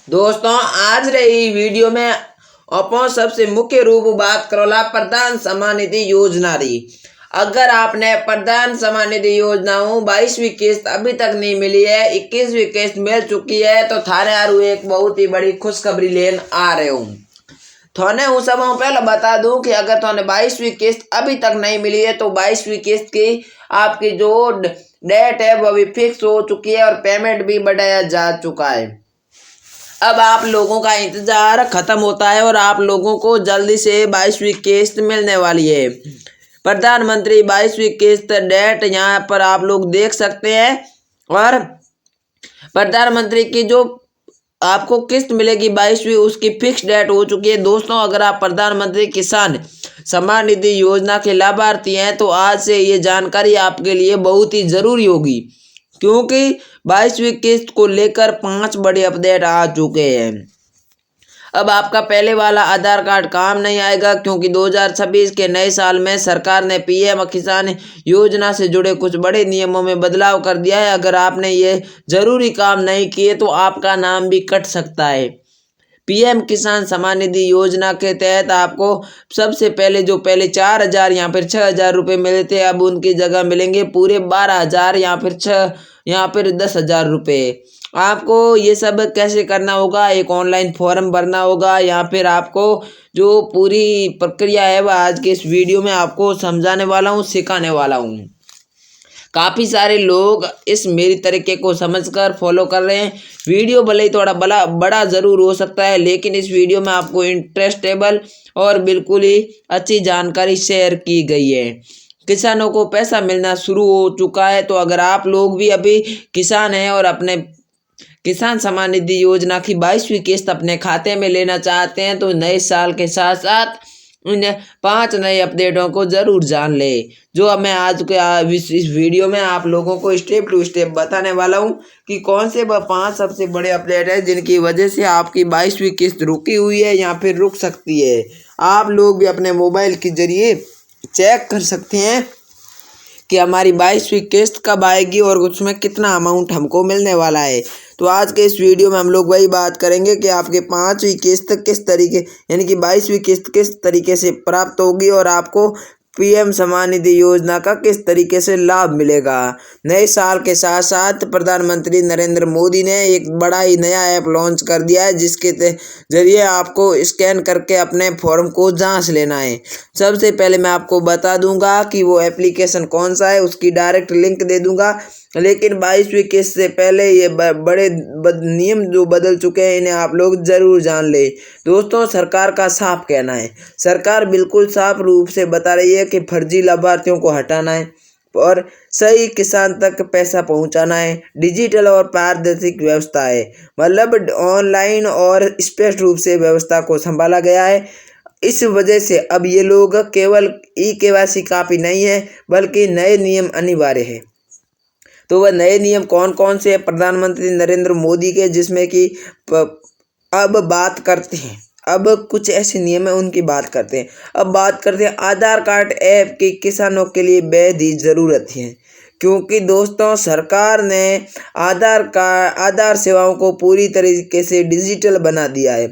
दोस्तों आज रही वीडियो में अपन सबसे मुख्य रूप बात करोला प्रधान समान निधि योजना रही। अगर आपने प्रधान समान निधि योजनाओं 22वीं किस्त अभी तक नहीं मिली है, 21वीं किस्त मिल चुकी है, तो थारे आरू एक बहुत ही बड़ी खुशखबरी लेन आ रहे हूँ। थोने उस समय पहले बता दूं कि अगर थोने 22वीं किस्त अभी तक नहीं मिली है तो 22वीं किस्त की आपकी जो डेट है वो भी फिक्स हो चुकी है और पेमेंट भी बढ़ाया जा चुका है। अब आप लोगों का इंतजार खत्म होता है और आप लोगों को जल्दी से 22वीं किस्त मिलने वाली है। प्रधानमंत्री 22वीं किस्त डेट यहाँ पर आप लोग देख सकते हैं और प्रधानमंत्री की जो आपको किस्त मिलेगी 22वीं उसकी फिक्स डेट हो चुकी है। दोस्तों अगर आप प्रधानमंत्री किसान सम्मान निधि योजना के लाभार्थी हैं तो आज से ये जानकारी आपके लिए बहुत ही ज़रूरी होगी, क्योंकि 22वीं किस्त को लेकर 5 बड़े अपडेट आ चुके हैं। अब आपका पहले वाला आधार कार्ड काम नहीं आएगा, क्योंकि 2026 के नए साल में सरकार ने पीएम किसान योजना से जुड़े कुछ बड़े नियमों में बदलाव कर दिया है। अगर आपने ये जरूरी काम नहीं किए तो आपका नाम भी कट सकता है। पीएम किसान सम्मान निधि योजना के तहत आपको सबसे पहले जो पहले 4,000 या फिर 6,000 रुपये मिले थे, अब उनकी जगह मिलेंगे पूरे 12,000 या फिर 10,000 रुपये। आपको ये सब कैसे करना होगा, एक ऑनलाइन फॉर्म भरना होगा या फिर आपको जो पूरी प्रक्रिया है वह आज के इस वीडियो में आपको समझाने वाला हूँ, सिखाने वाला हूँ। काफ़ी सारे लोग इस मेरी तरीके को समझकर फॉलो कर रहे हैं। वीडियो भले ही थोड़ा बड़ा ज़रूर हो सकता है, लेकिन इस वीडियो में आपको इंटरेस्टेबल और बिल्कुल ही अच्छी जानकारी शेयर की गई है। किसानों को पैसा मिलना शुरू हो चुका है, तो अगर आप लोग भी अभी किसान हैं और अपने किसान सम्मान निधि योजना की 22वीं किस्त अपने खाते में लेना चाहते हैं तो नए साल के साथ साथ इन 5 नए अपडेटों को ज़रूर जान ले, जो मैं आज के इस वीडियो में आप लोगों को स्टेप टू स्टेप बताने वाला हूं कि कौन से वह 5 सबसे बड़े अपडेट हैं जिनकी वजह से आपकी 22वीं किस्त रुकी हुई है या फिर रुक सकती है। आप लोग भी अपने मोबाइल के जरिए चेक कर सकते हैं कि हमारी 22वीं किस्त कब आएगी और उसमें कितना अमाउंट हमको मिलने वाला है। तो आज के इस वीडियो में हम लोग वही बात करेंगे कि आपके 5वीं किस्त किस तरीके यानी कि 22वीं किस्त किस तरीके से प्राप्त होगी और आपको पीएम सम्मान निधि योजना का किस तरीके से लाभ मिलेगा। नए साल के साथ साथ प्रधानमंत्री नरेंद्र मोदी ने एक बड़ा ही नया ऐप लॉन्च कर दिया है, जिसके जरिए आपको स्कैन करके अपने फॉर्म को जांच लेना है। सबसे पहले मैं आपको बता दूंगा कि वो एप्लीकेशन कौन सा है, उसकी डायरेक्ट लिंक दे दूंगा, लेकिन 22वीं किस्त से पहले ये बड़े नियम जो बदल चुके हैं इन्हें आप लोग ज़रूर जान ले। दोस्तों सरकार का साफ कहना है, सरकार बिल्कुल साफ रूप से बता रही है कि फर्जी लाभार्थियों को हटाना है और सही किसान तक पैसा पहुंचाना है। डिजिटल और पारदर्शी व्यवस्था है, मतलब ऑनलाइन और स्पष्ट रूप से व्यवस्था को संभाला गया है। इस वजह से अब ये लोग केवल ई-केवाईसी काफ़ी नहीं है, बल्कि नए नियम अनिवार्य है। तो वह नए नियम कौन कौन से हैं प्रधानमंत्री नरेंद्र मोदी के, जिसमें कि अब बात करते हैं, अब कुछ ऐसे नियम है उनकी बात करते हैं। अब बात करते हैं आधार कार्ड ऐप की किसानों के लिए बेहद ही ज़रूरत है, क्योंकि दोस्तों सरकार ने आधार सेवाओं को पूरी तरीके से डिजिटल बना दिया है।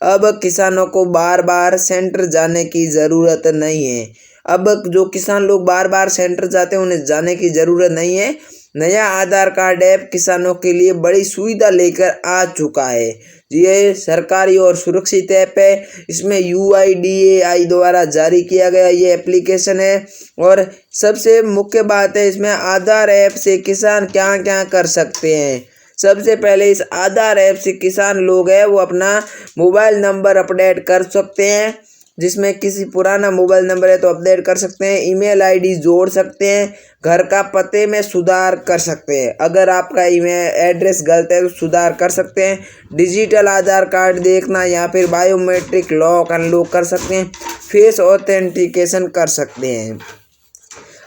अब किसानों को बार बार सेंटर जाने की ज़रूरत नहीं है। अब जो किसान लोग बार बार सेंटर जाते हैं उन्हें जाने की ज़रूरत नहीं है। नया आधार कार्ड ऐप किसानों के लिए बड़ी सुविधा लेकर आ चुका है। ये सरकारी और सुरक्षित ऐप है। इसमें UIDAI द्वारा जारी किया गया ये एप्लीकेशन है और सबसे मुख्य बात है इसमें आधार ऐप से किसान क्या क्या कर सकते हैं। सबसे पहले इस आधार ऐप से किसान लोग हैं वो अपना मोबाइल नंबर अपडेट कर सकते हैं, जिसमें किसी पुराना मोबाइल नंबर है तो अपडेट कर सकते हैं। ईमेल आईडी जोड़ सकते हैं, घर का पते में सुधार कर सकते हैं, अगर आपका ईमेल एड्रेस गलत है तो सुधार कर सकते हैं। डिजिटल आधार कार्ड देखना या फिर बायोमेट्रिक लॉक अनलॉक कर सकते हैं, फेस ऑथेंटिकेशन कर सकते हैं।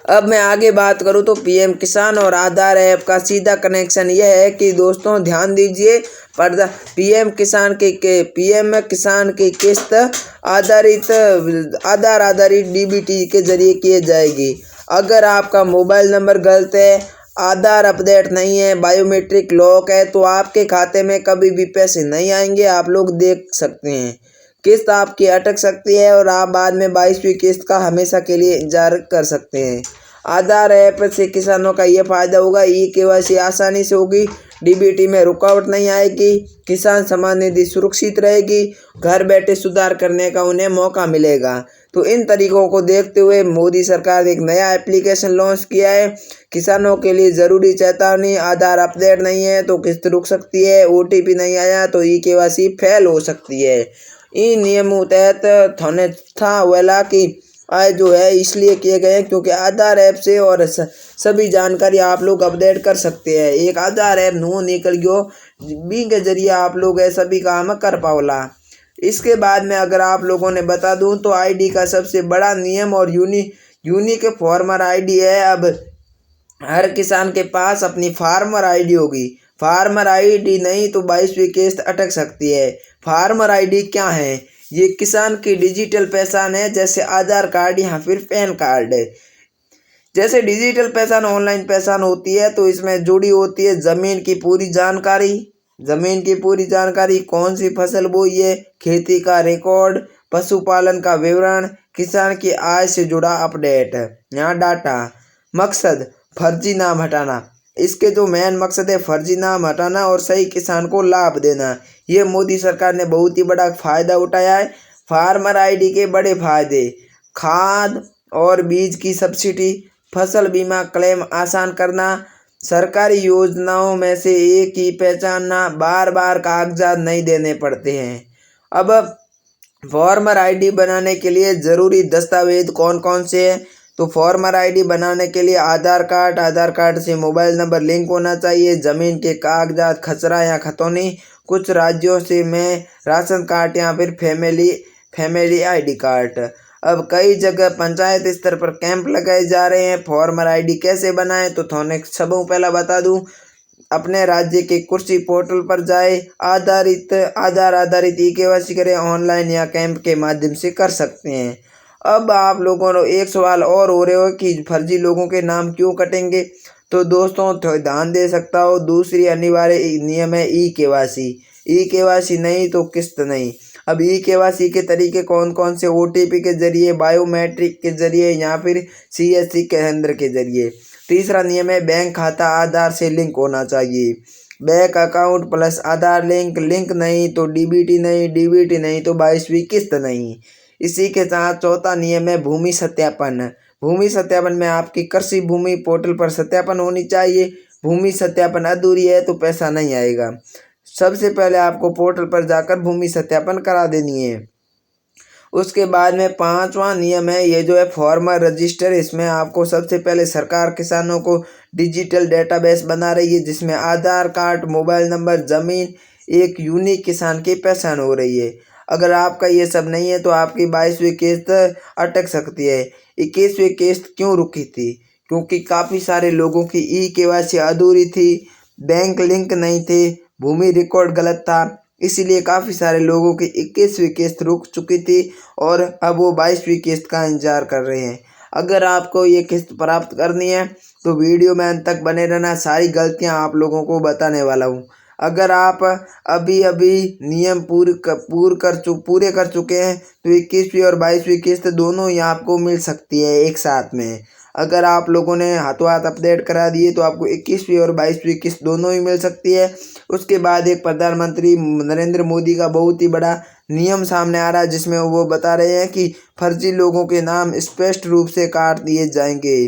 अब मैं आगे बात करूं तो पीएम किसान और आधार ऐप का सीधा कनेक्शन यह है कि दोस्तों ध्यान दीजिए, पीएम किसान की किस्त आधार आधारित डीबीटी के जरिए किए जाएगी। अगर आपका मोबाइल नंबर गलत है, आधार अपडेट नहीं है, बायोमेट्रिक लॉक है, तो आपके खाते में कभी भी पैसे नहीं आएंगे। आप लोग देख सकते हैं किस्त आपकी अटक सकती है और आप बाद में 22वीं किस्त का हमेशा के लिए इंतजार कर सकते हैं। आधार ऐप से किसानों का ये फायदा होगा, ई-केवाईसी आसानी से होगी, डीबीटी में रुकावट नहीं आएगी, किसान सम्मान निधि सुरक्षित रहेगी, घर बैठे सुधार करने का उन्हें मौका मिलेगा। तो इन तरीकों को देखते हुए मोदी सरकार ने एक नया एप्लीकेशन लॉन्च किया है। किसानों के लिए ज़रूरी चेतावनी, आधार अपडेट नहीं है तो किस्त रुक सकती है, ओटीपी नहीं आया तो ई-केवाईसी फेल हो सकती है। इन नियमों तहत थाने था वेला की आय जो है इसलिए किए गए हैं क्योंकि आधार ऐप से और सभी जानकारी आप लोग अपडेट कर सकते हैं। एक आधार ऐप नो निकल गयो बी के जरिए आप लोग सभी काम कर पाओला। इसके बाद में अगर आप लोगों ने बता दूं तो आईडी का सबसे बड़ा नियम और यूनिक फार्मर आईडी है। अब हर किसान के पास अपनी फार्मर आईडी होगी। फार्मर आईडी नहीं तो 22वीं किस्त अटक सकती है। फार्मर आईडी क्या है? ये किसान की डिजिटल पहचान है, जैसे आधार कार्ड या फिर पैन कार्ड। जैसे डिजिटल पहचान ऑनलाइन पहचान होती है तो इसमें जुड़ी होती है ज़मीन की पूरी जानकारी, कौन सी फसल बोई है, खेती का रिकॉर्ड, पशुपालन का विवरण, किसान की आय से जुड़ा अपडेट। यहाँ डाटा मकसद फर्जी नाम हटाना। इसके जो मेन मकसद है फर्जी नाम हटाना और सही किसान को लाभ देना। ये मोदी सरकार ने बहुत ही बड़ा फायदा उठाया है। फार्मर आईडी के बड़े फायदे: खाद और बीज की सब्सिडी, फसल बीमा क्लेम आसान करना, सरकारी योजनाओं में से एक ही पहचानना, बार बार कागजात नहीं देने पड़ते हैं। अब फार्मर आईडी बनाने के लिए ज़रूरी दस्तावेज कौन कौन से हैं? तो फार्मर आईडी बनाने के लिए आधार कार्ड से मोबाइल नंबर लिंक होना चाहिए, ज़मीन के कागजात, खसरा या खतौनी, कुछ राज्यों से में राशन कार्ड या फिर फैमिली आईडी कार्ड। अब कई जगह पंचायत स्तर पर कैंप लगाए जा रहे हैं। फार्मर आईडी कैसे बनाएं? तो थोने सबों पहला बता दूं, अपने राज्य के कृषि पोर्टल पर जाए, आधार आधारित ई-केवाईसी करें, ऑनलाइन या कैंप के माध्यम से कर सकते हैं। अब आप लोगों को एक सवाल और हो रहे हो कि फर्जी लोगों के नाम क्यों कटेंगे? तो दोस्तों ध्यान दे सकता हो, दूसरी अनिवार्य नियम है ई-केवाईसी नहीं तो किस्त नहीं। अब ई-केवाईसी के तरीके कौन कौन से? ओटीपी के जरिए, बायोमेट्रिक के जरिए या फिर सीएससी केंद्र के जरिए। तीसरा नियम है बैंक खाता आधार से लिंक होना चाहिए। बैंक अकाउंट प्लस आधार लिंक नहीं तो डीबीटी नहीं तो 22वीं किस्त नहीं। इसी के साथ चौथा नियम है भूमि सत्यापन में आपकी कृषि भूमि पोर्टल पर सत्यापन होनी चाहिए। भूमि सत्यापन अधूरी है तो पैसा नहीं आएगा। सबसे पहले आपको पोर्टल पर जाकर भूमि सत्यापन करा देनी है। उसके बाद में पांचवा नियम है ये जो है फार्मर रजिस्टर। इसमें आपको सबसे पहले सरकार किसानों को डिजिटल डेटाबेस बना रही है जिसमें आधार कार्ड, मोबाइल नंबर, ज़मीन, एक यूनिक किसान की पहचान हो रही है। अगर आपका ये सब नहीं है तो आपकी 22वीं किस्त अटक सकती है। 21वीं किस्त क्यों रुकी थी? क्योंकि काफ़ी सारे लोगों की ई-केवाईसी अधूरी थी, बैंक लिंक नहीं थे, भूमि रिकॉर्ड गलत था, इसीलिए काफ़ी सारे लोगों की 21वीं किस्त रुक चुकी थी और अब वो 22वीं किस्त का इंतजार कर रहे हैं। अगर आपको ये किस्त प्राप्त करनी है तो वीडियो में अंत तक बने रहना, सारी गलतियां आप लोगों को बताने वाला हूँ। अगर आप अभी नियम पूरे कर चुके हैं तो 21वीं और 22वीं किस्त दोनों ही आपको मिल सकती है एक साथ में। अगर आप लोगों ने हाथों हाथ अपडेट करा दिए तो आपको 21वीं और 22वीं किस्त दोनों ही मिल सकती है। उसके बाद एक प्रधानमंत्री नरेंद्र मोदी का बहुत ही बड़ा नियम सामने आ रहा है जिसमें वो बता रहे हैं कि फर्जी लोगों के नाम स्पष्ट रूप से काट दिए जाएंगे।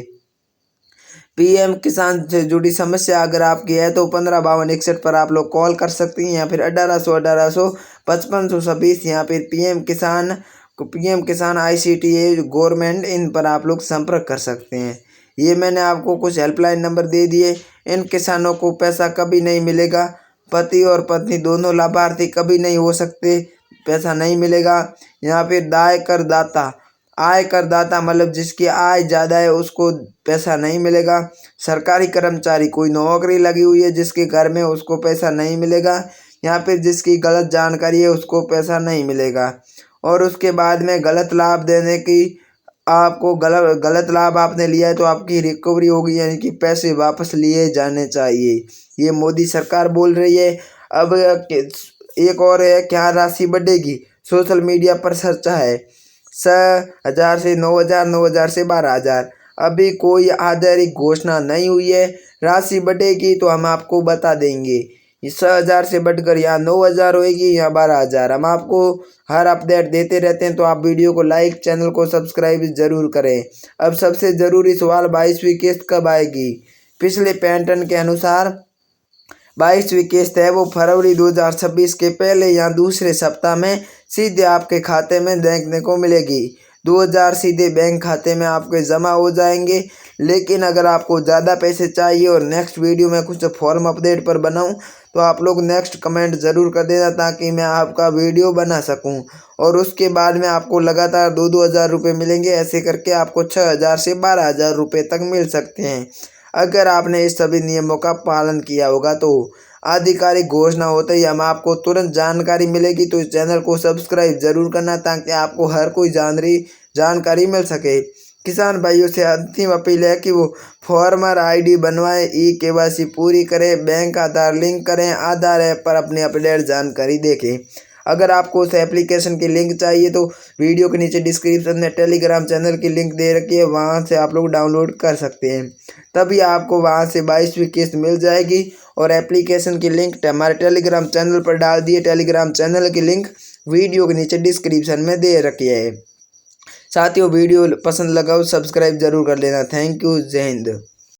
पीएम किसान से जुड़ी समस्या अगर आपकी है तो 155261 पर आप लोग कॉल कर सकती हैं या फिर 1800 5526 या फिर पीएम किसान ICTA गवर्नमेंट, इन पर आप लोग संपर्क कर सकते हैं। ये मैंने आपको कुछ हेल्पलाइन नंबर दे दिए। इन किसानों को पैसा कभी नहीं मिलेगा। पति और पत्नी दोनों लाभार्थी कभी नहीं हो सकते, पैसा नहीं मिलेगा। यहाँ फिर आय करदाता मतलब जिसकी आय ज़्यादा है उसको पैसा नहीं मिलेगा। सरकारी कर्मचारी, कोई नौकरी लगी हुई है जिसके घर में, उसको पैसा नहीं मिलेगा। या फिर जिसकी गलत जानकारी है उसको पैसा नहीं मिलेगा। और उसके बाद में गलत लाभ देने की आपको गलत लाभ आपने लिया है तो आपकी रिकवरी होगी, यानी कि पैसे वापस लिए जाने चाहिए, ये मोदी सरकार बोल रही है। अब एक और है, क्या राशि बढ़ेगी? सोशल मीडिया पर चर्चा है 6,000 से 9,000, 9,000 से 12,000। अभी कोई आधिकारिक घोषणा नहीं हुई है। राशि बढ़ेगी तो हम आपको बता देंगे। ये 6,000 से बढ़कर यहाँ 9,000 होएगी या 12,000। हम आपको हर अपडेट देते रहते हैं, तो आप वीडियो को लाइक, चैनल को सब्सक्राइब ज़रूर करें। अब सबसे ज़रूरी सवाल, 22वीं किस्त कब आएगी? पिछले पैटर्न के अनुसार 22वीं किस्त है वो फरवरी 2026 के पहले या दूसरे सप्ताह में सीधे आपके खाते में देखने को मिलेगी। 2,000 सीधे बैंक खाते में आपके जमा हो जाएंगे। लेकिन अगर आपको ज़्यादा पैसे चाहिए और नेक्स्ट वीडियो में कुछ फॉर्म अपडेट पर बनाऊं, तो आप लोग नेक्स्ट कमेंट ज़रूर कर देना, ताकि मैं आपका वीडियो बना सकूं। और उसके बाद में आपको लगातार 2-2 हज़ार रुपये मिलेंगे। ऐसे करके आपको 6,000 से 12,000 रुपये तक मिल सकते हैं, अगर आपने इस सभी नियमों का पालन किया होगा तो। आधिकारिक घोषणा होते ही हम आपको तुरंत जानकारी मिलेगी, तो इस चैनल को सब्सक्राइब जरूर करना, ताकि आपको हर कोई जानकारी मिल सके। किसान भाइयों से अंतिम अपील है कि वो फॉर्मर आईडी बनवाएं, ई-केवाईसी पूरी करें, बैंक आधार लिंक करें, आधार ऐप पर अपनी अपडेट जानकारी देखें। अगर आपको उस एप्लीकेशन की लिंक चाहिए तो वीडियो के नीचे डिस्क्रिप्शन में टेलीग्राम चैनल की लिंक दे रखी है, वहाँ से आप लोग डाउनलोड कर सकते हैं। तभी आपको वहाँ से 22वीं किस्त मिल जाएगी। और एप्लीकेशन की लिंक हमारे टेलीग्राम चैनल पर डाल दिए। टेलीग्राम चैनल की लिंक वीडियो के नीचे डिस्क्रिप्शन में दे रखी है। साथियों, वीडियो पसंद लगा हो सब्सक्राइब जरूर कर लेना। Thank you. जय हिंद।